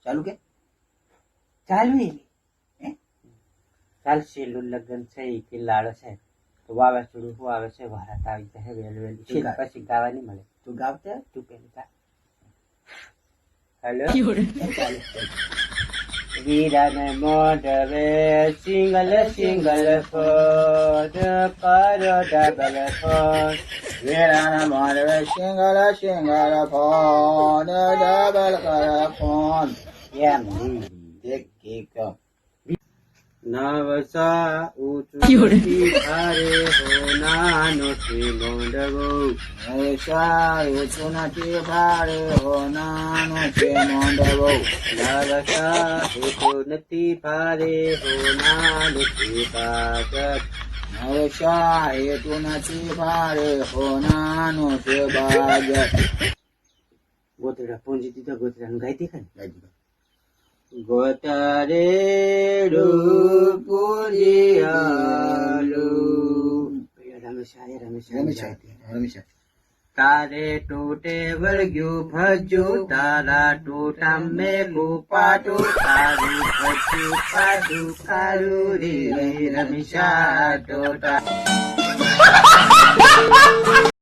ચાલુ કે ચાલવી હે? ચાલશે લગ્ન છે ઈ કે લાડો છે તો વાવાઝોડું શું આવે છે વરાત આવી જશે વહેલું શું ગાય? પછી ગાવા નહીં મળે તું ગાવતે તું પેલું ગા હેલો ચાલુ વીરાન મોઢવે સિંગલ સિંગલ ફોડ કરો ડબલ ફોડ વેરાના મારવે સિંગલ સિંગલ ફોન ડબલ કર ફોન એમ એક એક નવસા ઊંચું ભારે હો નાનો થી મોંડવો હૈસા ઊંચું નથી ભારે હો નાનો છે મોંડવો નવસા ઊંચું નથી ભારે હો નાનો થી ભાગત હૈસા હેતુ નથી ભારે હો નાનો છે બાજ ગોતડા પૂંજી દીધો ગોતડાનું ગાઈ દેખાય ગોતરે રૂપુરિયાલુ રમેશા રમેશા રમેશા તારે ટૂટે વળગ્યું ભજ્યું તારા ટૂટા મેં પાટું તારું ભજ્યું પાટું કાળું રે રમેશા ટોટા